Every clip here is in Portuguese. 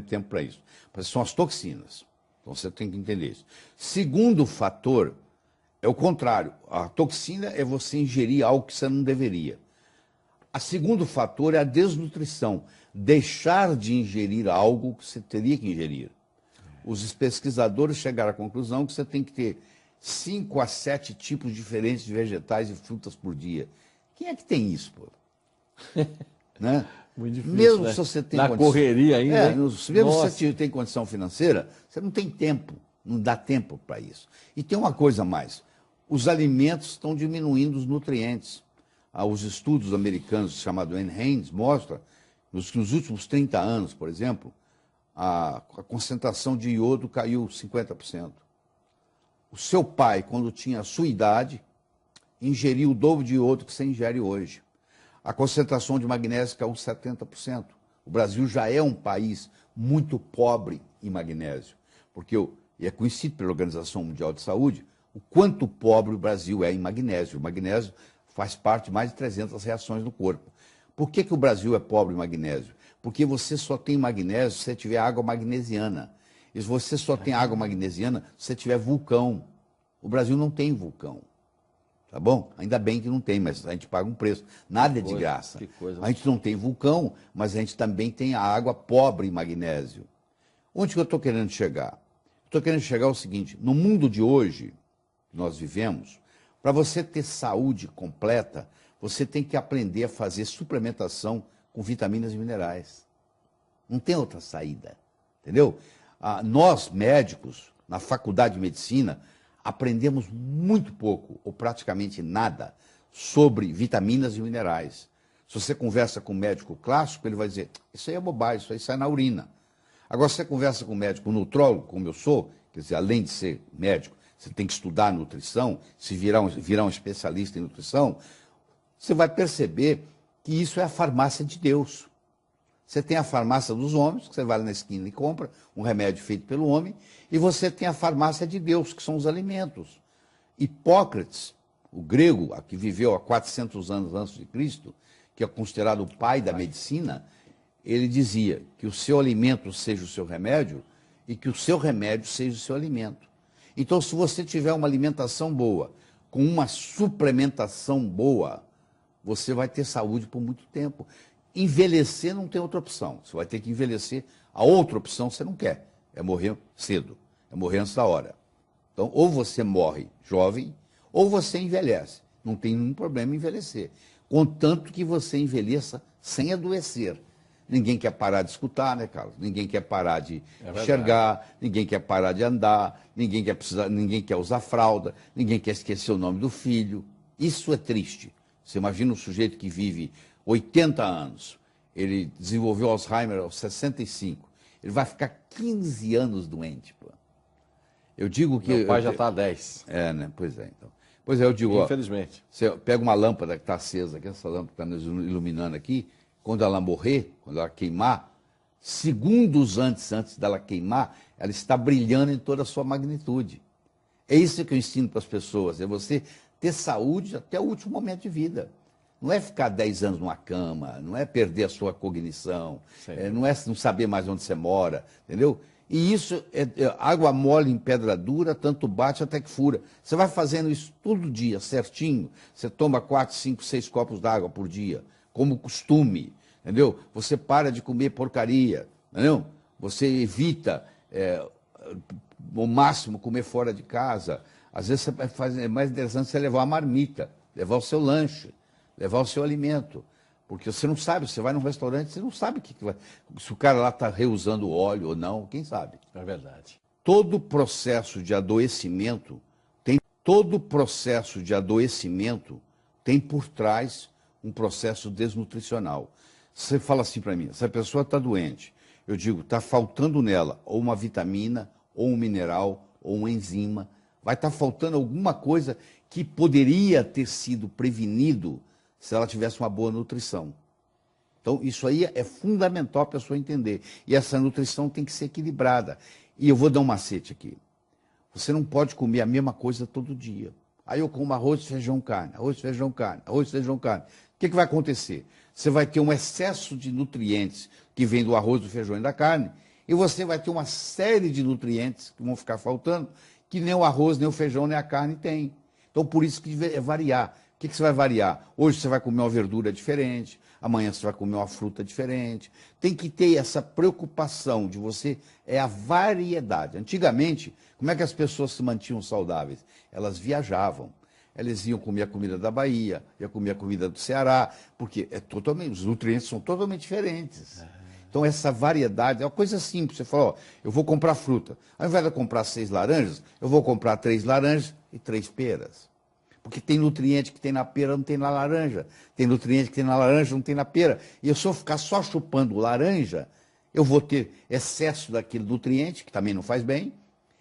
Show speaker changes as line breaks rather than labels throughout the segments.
tempo para isso. Mas são as toxinas. Então você tem que entender isso. Segundo fator é o contrário. A toxina é você ingerir algo que você não deveria. O segundo fator é a desnutrição. Deixar de ingerir algo que você teria que ingerir. Os pesquisadores chegaram à conclusão que você tem que ter 5 a 7 tipos diferentes de vegetais e frutas por dia. Quem é que tem isso, pô? Né?
Muito difícil,
mesmo
né?
se você tem
Na correria ainda.
mesmo se você tem condição financeira, você não tem tempo, não dá tempo para isso. E tem uma coisa a mais, os alimentos estão diminuindo os nutrientes. Os estudos americanos chamados NHANES mostram que nos últimos 30 anos, por exemplo, a concentração de iodo caiu 50%. O seu pai, quando tinha a sua idade, ingeriu o dobro de iodo que você ingere hoje. A concentração de magnésio caiu 70%. O Brasil já é um país muito pobre em magnésio, porque e é conhecido pela Organização Mundial de Saúde o quanto pobre o Brasil é em magnésio. O magnésio faz parte de mais de 300 reações no corpo. Por que o Brasil é pobre em magnésio? Porque você só tem magnésio se você tiver água magnesiana. E se você só tem água magnesiana se você tiver vulcão. O Brasil não tem vulcão. Tá bom? Ainda bem que não tem, mas a gente paga um preço. Nada é de graça. A gente não tem vulcão, mas a gente também tem a água pobre em magnésio. Onde que eu estou querendo chegar? Estou querendo chegar ao seguinte, no mundo de hoje, que nós vivemos, para você ter saúde completa, você tem que aprender a fazer suplementação com vitaminas e minerais. Não tem outra saída, entendeu? Nós, médicos, na faculdade de medicina, aprendemos muito pouco, ou praticamente nada, sobre vitaminas e minerais. Se você conversa com um médico clássico, ele vai dizer, isso aí é bobagem, isso aí sai na urina. Agora, se você conversa com um médico nutrólogo, como eu sou, quer dizer, além de ser médico, você tem que estudar nutrição, se virar um especialista em nutrição, você vai perceber que isso é a farmácia de Deus. Você tem a farmácia dos homens, que você vai lá na esquina e compra um remédio feito pelo homem, e você tem a farmácia de Deus, que são os alimentos. Hipócrates, o grego, que viveu há 400 anos antes de Cristo, que é considerado o pai da medicina, ele dizia que o seu alimento seja o seu remédio e que o seu remédio seja o seu alimento. Então, se você tiver uma alimentação boa, com uma suplementação boa, você vai ter saúde por muito tempo. Envelhecer não tem outra opção. Você vai ter que envelhecer. A outra opção você não quer. É morrer cedo. É morrer antes da hora. Então, ou você morre jovem, ou você envelhece. Não tem nenhum problema em envelhecer. Contanto que você envelheça sem adoecer. Ninguém quer parar de escutar, né, Carlos? Ninguém quer parar de enxergar, ninguém quer parar de andar, ninguém quer usar fralda, ninguém quer esquecer o nome do filho. Isso é triste. Você imagina um sujeito que vive 80 anos, ele desenvolveu Alzheimer aos 65, ele vai ficar 15 anos doente, pô. Eu digo que...
Meu pai já está há 10.
É, né? Pois é, então. Pois é, eu digo,
infelizmente.
Você pega uma lâmpada que está acesa aqui, essa lâmpada que está nos iluminando aqui, quando ela morrer, quando ela queimar, segundos antes dela queimar, ela está brilhando em toda a sua magnitude. É isso que eu ensino para as pessoas, é você ter saúde até o último momento de vida. Não é ficar 10 anos numa cama, não é perder a sua cognição, não é não saber mais onde você mora, entendeu? E isso água mole em pedra dura, tanto bate até que fura. Você vai fazendo isso todo dia, certinho. Você toma 4, 5, 6 copos d'água por dia, como costume, entendeu? Você para de comer porcaria, entendeu? Você evita, ao máximo, comer fora de casa. Às vezes é mais interessante você levar uma marmita, levar o seu lanche, levar o seu alimento. Porque você não sabe, você vai num restaurante, você não sabe se o cara lá está reusando óleo ou não, quem sabe?
É verdade.
Todo processo de adoecimento tem por trás um processo desnutricional. Você fala assim para mim, essa pessoa está doente, eu digo, está faltando nela ou uma vitamina, ou um mineral, ou uma enzima, vai estar faltando alguma coisa que poderia ter sido prevenido se ela tivesse uma boa nutrição. Então, isso aí é fundamental para a pessoa entender. E essa nutrição tem que ser equilibrada. E eu vou dar um macete aqui. Você não pode comer a mesma coisa todo dia. Aí eu como arroz, feijão, carne, arroz, feijão, carne, arroz, feijão, carne. O que vai acontecer? Você vai ter um excesso de nutrientes que vem do arroz, do feijão e da carne, E você vai ter uma série de nutrientes que vão ficar faltando, que nem o arroz, nem o feijão, nem a carne tem. Então, por isso que é variar. O que você vai variar? Hoje você vai comer uma verdura diferente, amanhã você vai comer uma fruta diferente. Tem que ter essa preocupação de você, é a variedade. Antigamente, como é que as pessoas se mantinham saudáveis? Elas viajavam. Elas iam comer a comida da Bahia, iam comer a comida do Ceará, porque os nutrientes são totalmente diferentes. Então, essa variedade é uma coisa simples. Você fala, ó, eu vou comprar fruta. Ao invés de eu comprar 6 laranjas, eu vou comprar 3 laranjas e 3 peras. Porque tem nutriente que tem na pera, não tem na laranja. Tem nutriente que tem na laranja, não tem na pera. E se eu ficar só chupando laranja, eu vou ter excesso daquele nutriente, que também não faz bem,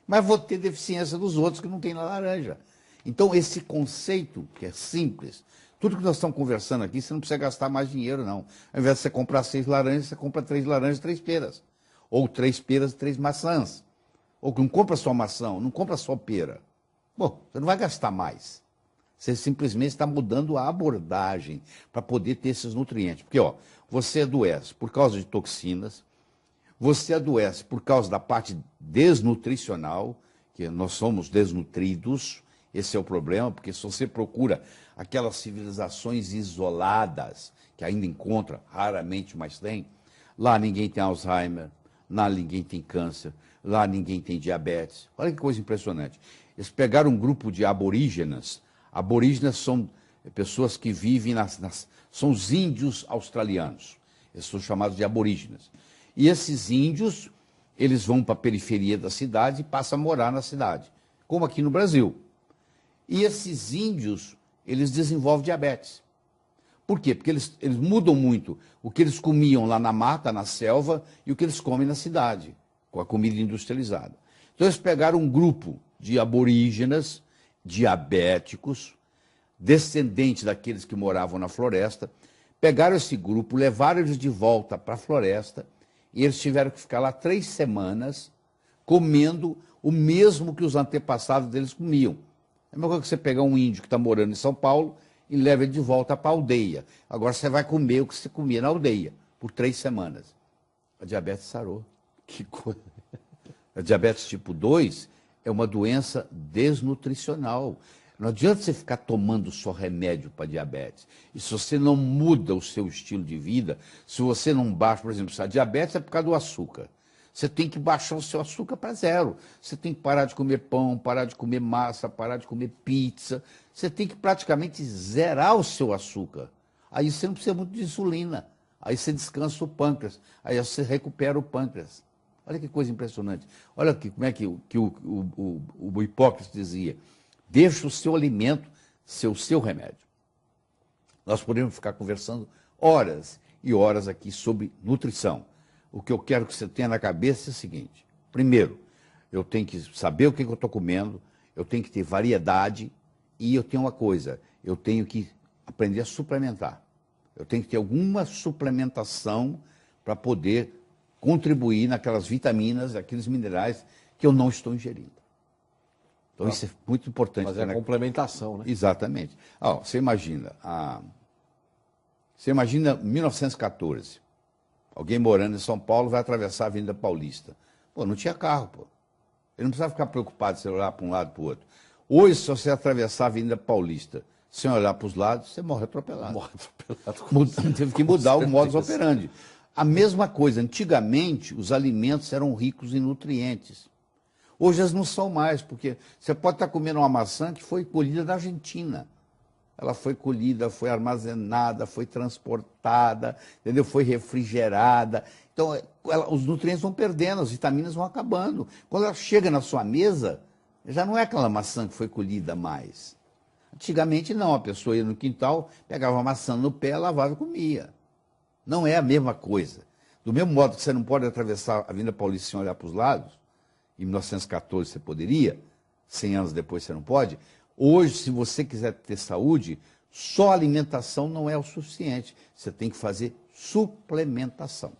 mas vou ter deficiência dos outros que não tem na laranja. Então, esse conceito, que é simples, tudo que nós estamos conversando aqui, você não precisa gastar mais dinheiro, não. Ao invés de você comprar 6 laranjas, você compra 3 laranjas e 3 peras. Ou 3 peras e 3 maçãs. Ou não compra só maçã, não compra só pera. Bom, você não vai gastar mais. Você simplesmente está mudando a abordagem para poder ter esses nutrientes. Porque, ó, você adoece por causa de toxinas, você adoece por causa da parte desnutricional, que nós somos desnutridos. Esse é o problema, porque se você procura aquelas civilizações isoladas, que ainda encontra, raramente, mas tem, lá ninguém tem Alzheimer, lá ninguém tem câncer, lá ninguém tem diabetes. Olha que coisa impressionante. Eles pegaram um grupo de aborígenas. Aborígenas são pessoas que vivem são os índios australianos. Eles são chamados de aborígenas. E esses índios, eles vão para a periferia da cidade e passam a morar na cidade, como aqui no Brasil. E esses índios, eles desenvolvem diabetes. Por quê? Porque eles mudam muito o que eles comiam lá na mata, na selva, e o que eles comem na cidade, com a comida industrializada. Então eles pegaram um grupo de aborígenas, diabéticos, descendentes daqueles que moravam na floresta, pegaram esse grupo, levaram eles de volta para a floresta, e eles tiveram que ficar lá 3 semanas comendo o mesmo que os antepassados deles comiam. É a mesma coisa que você pegar um índio que está morando em São Paulo e leva ele de volta para a aldeia. Agora você vai comer o que você comia na aldeia, por 3 semanas. A diabetes sarou.
Que coisa.
A diabetes tipo 2 é uma doença desnutricional. Não adianta você ficar tomando só remédio para diabetes. E se você não muda o seu estilo de vida, se você não baixa, por exemplo, se a diabetes é por causa do açúcar, você tem que baixar o seu açúcar para 0. Você tem que parar de comer pão, parar de comer massa, parar de comer pizza. Você tem que praticamente zerar o seu açúcar. Aí você não precisa muito de insulina. Aí você descansa o pâncreas. Aí você recupera o pâncreas. Olha que coisa impressionante. Olha aqui como é que o Hipócrates dizia. Deixa o seu alimento ser o seu remédio. Nós podemos ficar conversando horas e horas aqui sobre nutrição. O que eu quero que você tenha na cabeça é o seguinte. Primeiro, eu tenho que saber o que eu estou comendo, eu tenho que ter variedade e eu tenho uma coisa, eu tenho que aprender a suplementar. Eu tenho que ter alguma suplementação para poder contribuir naquelas vitaminas, aqueles minerais que eu não estou ingerindo. Então, isso é muito importante.
Fazer a complementação, né?
Exatamente. Você imagina, 1914, alguém morando em São Paulo vai atravessar a Avenida Paulista. Pô, não tinha carro, pô. Ele não precisava ficar preocupado se olhar para um lado e para o outro. Hoje, se você atravessar a Avenida Paulista sem olhar para os lados, você morre atropelado.
Morre atropelado.
Teve que mudar o modus operandi. A mesma coisa, antigamente os alimentos eram ricos em nutrientes. Hoje eles não são mais, porque você pode estar comendo uma maçã que foi colhida da Argentina. Ela foi colhida, foi armazenada, foi transportada, entendeu? Foi refrigerada. Então, os nutrientes vão perdendo, as vitaminas vão acabando. Quando ela chega na sua mesa, já não é aquela maçã que foi colhida mais. Antigamente não, a pessoa ia no quintal, pegava uma maçã no pé, lavava e comia. Não é a mesma coisa. Do mesmo modo que você não pode atravessar a Avenida Paulista sem olhar para os lados, em 1914 você poderia, 100 anos depois você não pode. Hoje, se você quiser ter saúde, só alimentação não é o suficiente. Você tem que fazer suplementação.